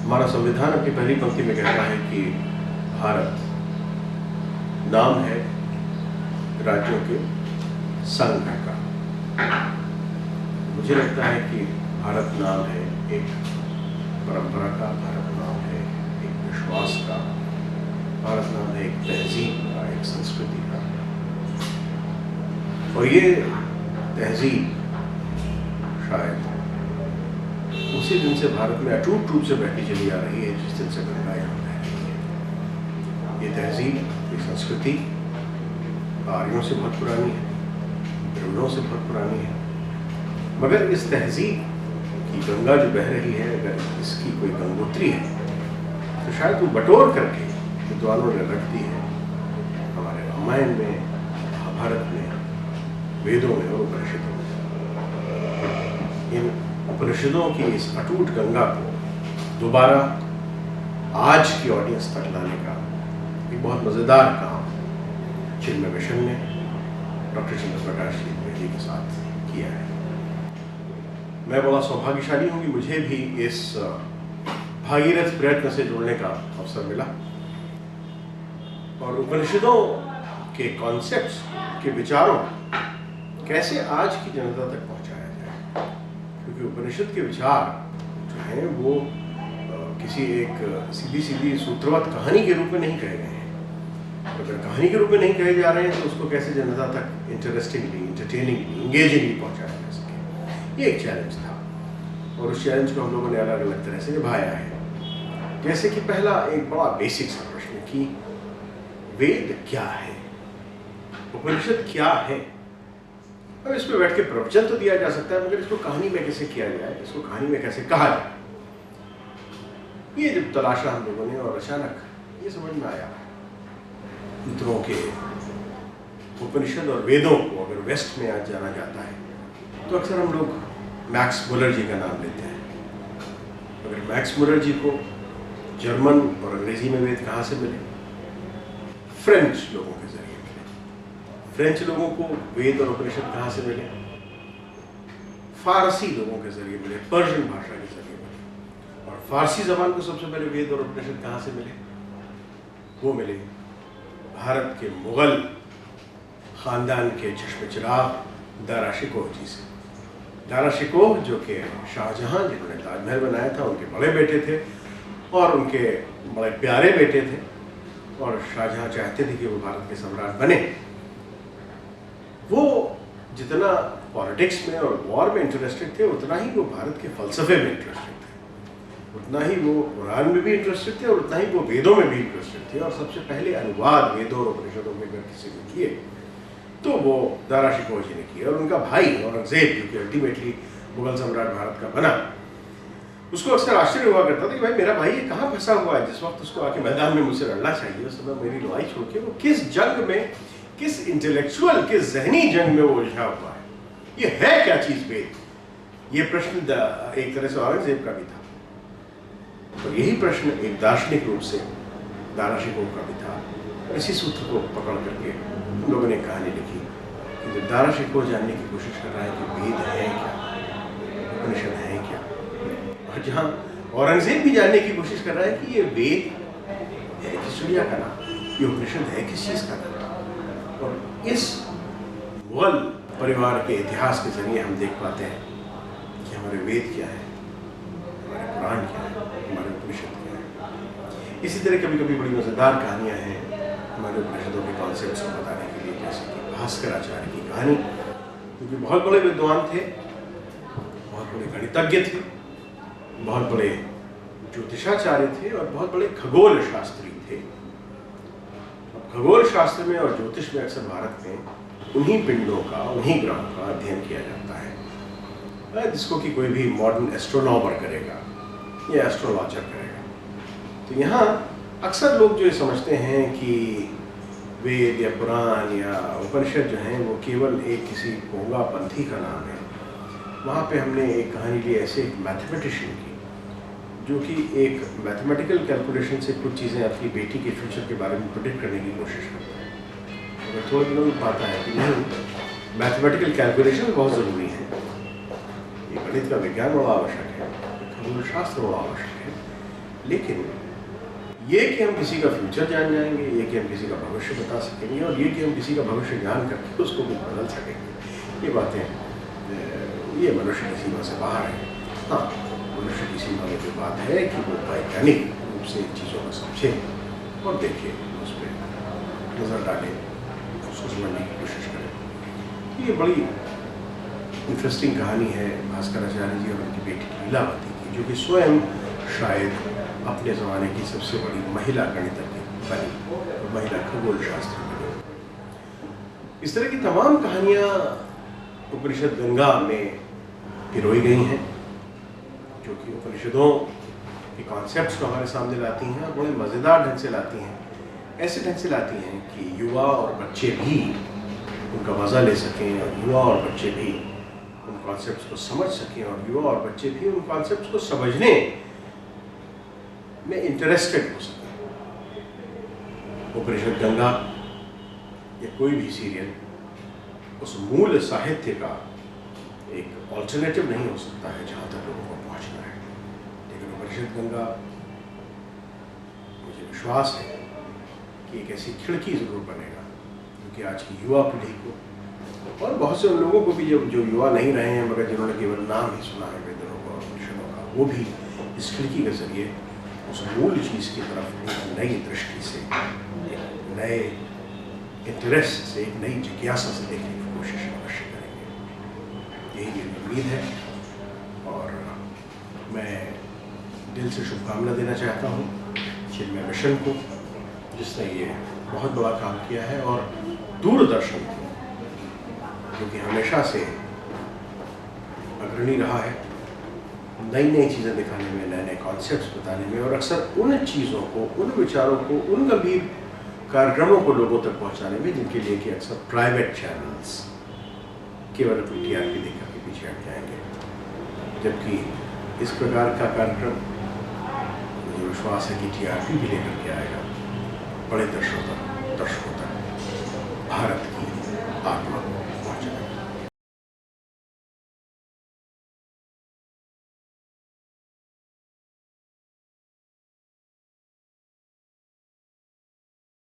हमारा संविधान अपनी पहली पंक्ति में कहता है कि भारत नाम है राज्यों के संघ का। मुझे लगता है कि भारत नाम है एक परंपरा का, भारत नाम है एक विश्वास का, भारत नाम है एक तहजीब का, एक संस्कृति का। और ये तहजीब शायद उसी दिन से भारत में अटूट रूप से बहती चली आ रही है जिस दिन से गंगा यहाँ बह रही है। ये तहजीब, ये संस्कृति आर्यों से बहुत पुरानी है, द्रविड़ों से बहुत पुरानी है। मगर इस तहजीब की गंगा जो बह रही है, अगर इसकी कोई गंगोत्री है तो शायद वो बटोर करके विद्वानों ने रख दी है हमारे रामायण में, महाभारत में, वेदों में और उपनिषदों में। इन उपनिषदों की इस अटूट गंगा को दोबारा आज की ऑडियंस तक लाने का एक बहुत मज़ेदार काम चिन्मय मिशन ने डॉक्टर चंद्र प्रकाश जी के साथ किया है। मैं बड़ा सौभाग्यशाली हूँ कि मुझे भी इस भागीरथ प्रयत्न से जुड़ने का अवसर मिला और उपनिषदों के कॉन्सेप्ट्स के विचारों कैसे आज की जनता तक पहुंचाया जाए, क्योंकि उपनिषद के विचार जो हैं वो किसी एक सीधी सूत्रवत कहानी के रूप में नहीं कहे गए हैं। अगर कहानी के रूप में नहीं कहे जा रहे हैं तो उसको कैसे जनता तक इंटरेस्टिंगली, इंटरटेनिंगली, इंगेजिंगली पहुंचाया जा सके, ये एक चैलेंज था। और उस चैलेंज को हम लोगों ने अलग अलग तरह से निभाया है। जैसे कि पहला एक बड़ा बेसिक सा प्रश्न कि वेद क्या है, उपनिषद क्या है। अब इस पर बैठ के प्रवचन तो दिया जा सकता है, मगर इसको कहानी में कैसे किया जाए, इसको कहानी में कैसे कहा जाए, ये जब तलाशा हम लोगों ने और अचानक ये समझ में आया मित्रों के उपनिषद और वेदों को अगर वेस्ट में आज जाना जाता है तो अक्सर हम लोग मैक्स मुलर जी का नाम लेते हैं। अगर मैक्स मुलर जी को जर्मन और अंग्रेजी में वेद कहाँ से मिले? फ्रेंच लोगों के जरिए मिले। फ्रेंच लोगों को वेद और उपनिषद कहाँ से मिले? फारसी लोगों के जरिए मिले, पर्शियन भाषा के जरिए मिले। और फारसी जबान को सबसे पहले वेद और उपनिषद कहाँ से मिले? वो मिले भारत के मुगल खानदान के चश्मे-चिराग दारा शिकोह जी से। दारा शिकोह जो कि शाहजहां जिन्होंने ताजमहल बनाया था उनके बड़े बेटे थे और उनके बड़े प्यारे बेटे थे, और शाहजहां चाहते थे कि वो भारत के सम्राट बने। वो जितना पॉलिटिक्स में और वॉर में इंटरेस्टेड थे उतना ही वो भारत के फलसफे में इंटरेस्टेड थे, उतना ही वो कुरान में भी इंटरेस्टेड थे और उतना ही वो वेदों में भी इंटरेस्टेड थे। और सबसे पहले अनुवाद वेदों और उपनिषदों में अगर किसी ने किए तो वो दारा शिकोह जी ने किया। और उनका भाई औरंगजेब जो कि अल्टीमेटली मुगल सम्राट भारत का बना, उसको अक्सर आश्चर्य हुआ करता था कि भाई मेरा भाई ये कहाँ फंसा हुआ है। जिस वक्त उसको आके मैदान में मुझसे लड़ना चाहिए उस समय मेरी लड़ाई छोड़ के वो किस जंग में, किस इंटेलेक्चुअल, किस जहनी जंग में वो उलझा हुआ है, ये है क्या चीज वेद? ये प्रश्न एक तरह से औरंगजेब का भी था और यही प्रश्न एक दार्शनिक रूप से दारा शिकोह का भी था। इसी सूत्र को पकड़ करके हम लोगों ने कहानी लिखी कि जब दारा शिकोह जानने की कोशिश कर रहा है कि वेद है क्या, उपनिषद है क्या, और जहाँ औरंगजेब भी जानने की कोशिश कर रहा है कि ये वेद है किस चिड़िया का नाम, ये उपनिषद है किस चीज़ का नाम। और इस मुगल परिवार के इतिहास के जरिए हम देख पाते हैं कि हमारे वेद क्या है, हमारे पुराण क्या है, हमारे उपनिषद क्या है। इसी तरह कभी कभी बड़ी मज़ेदार कहानियाँ हैं हमारे उपनिषदों के कॉन्सेप्ट्स को बताने के लिए, जैसे कि भास्कराचार्य की कहानी, क्योंकि बहुत बड़े विद्वान थे, बहुत बड़े गणितज्ञ थे, बहुत बड़े ज्योतिषाचार्य थे और बहुत बड़े खगोल शास्त्री थे। अब खगोल शास्त्र में और ज्योतिष में अक्सर भारत में उन्हीं पिंडों का, उन्हीं ग्रहों का अध्ययन किया जाता है जिसको कि कोई भी मॉडर्न एस्ट्रोनॉमर करेगा या एस्ट्रोलॉजर करेगा। तो यहाँ अक्सर लोग जो ये समझते हैं कि वेद या पुराण या उपनिषद जो हैं वो केवल एक किसी पोंगा पंथी का नाम है। वहाँ पे हमने एक कहानी ली ऐसे एक मैथमेटिशियन की जो कि एक मैथमेटिकल कैलकुलेशन से कुछ चीज़ें अपनी बेटी के फ्यूचर के बारे में प्रेडिक्ट करने की कोशिश करता है। अगर थोड़े दिनों में पाता है कि नहीं, मैथमेटिकल कैलकुलेशन बहुत ज़रूरी है, ये गणित का विज्ञान बड़ा आवश्यक है, खगोल शास्त्र बड़ा आवश्यक है, लेकिन ये कि हम किसी का फ्यूचर जान जाएंगे, ये कि हम किसी का भविष्य बता सकेंगे और ये कि हम किसी का भविष्य जान करके उसको कुछ बदल सकेंगे, ये बातें ये मनुष्य की सीमा से बाहर है। हाँ, मनुष्य की सीमा में जो बात है कि वो वैज्ञानिक रूप से इन चीज़ों को समझे और देखे, उस पर नज़र डालें, उसको समझने की कोशिश करें। ये बड़ी इंटरेस्टिंग कहानी है भास्कराचार्य जी और उनकी बेटी लीलावती की, जो कि स्वयं शायद अपने ज़माने की सबसे बड़ी महिला गणितज्ञ बनी, महिला खगोल शास्त्री बनी। इस तरह की तमाम कहानियाँ उपनिषद गंगा में पिरोई गई हैं, जो कि उपनिषदों के कॉन्सेप्ट्स को हमारे सामने लाती हैं और बड़े मज़ेदार ढंग से लाती हैं। ऐसे ढंग से लाती हैं कि युवा और बच्चे भी उनका मज़ा ले सकें और युवा और बच्चे भी उन कॉन्सेप्ट्स को समझ सकें और युवा और बच्चे भी उन कॉन्सेप्ट्स को समझने में इंटरेस्टेड हो सकें। उपनिषद गंगा या कोई भी सीरियल उस मूल साहित्य का एक ऑल्टरनेटिव नहीं हो सकता है जहाँ तक लोगों को पहुँचना है, लेकिन उपनिषद गंगा मुझे विश्वास है कि एक ऐसी खिड़की ज़रूर बनेगा क्योंकि आज की युवा पीढ़ी को और बहुत से उन लोगों को भी जो युवा नहीं रहे हैं मगर जिन्होंने केवल नाम ही सुना है वेदों का और उपनिषदों का, वो भी इस खिड़की के जरिए उस मूल चीज़ की तरफ एक नई दृष्टि से, एक नए इंटरेस्ट से, एक नई जिज्ञासा से देखने की कोशिश अवश्य करेंगे। यही मेरी उम्मीद है और मैं दिल से शुभकामना देना चाहता हूँ चिन्मय मिशन को, जिसने ये बहुत बड़ा काम किया है, और दूरदर्शन को जो कि हमेशा से अग्रणी रहा है नई नई चीज़ें दिखाने में, नए नए कॉन्सेप्ट्स बताने में और अक्सर उन चीज़ों को, उन विचारों को, उन गंभीर कार्यक्रमों को लोगों तक पहुंचाने में जिनके लिए कि अक्सर प्राइवेट चैनल्स केवल अपनी टीआरपी देकर के पीछे हट जाएंगे, जबकि इस प्रकार का कार्यक्रम मुझे विश्वास है कि टीआरपी भी लेकर के आएगा बड़े दर्शकों तक, भारत की आत्मा को।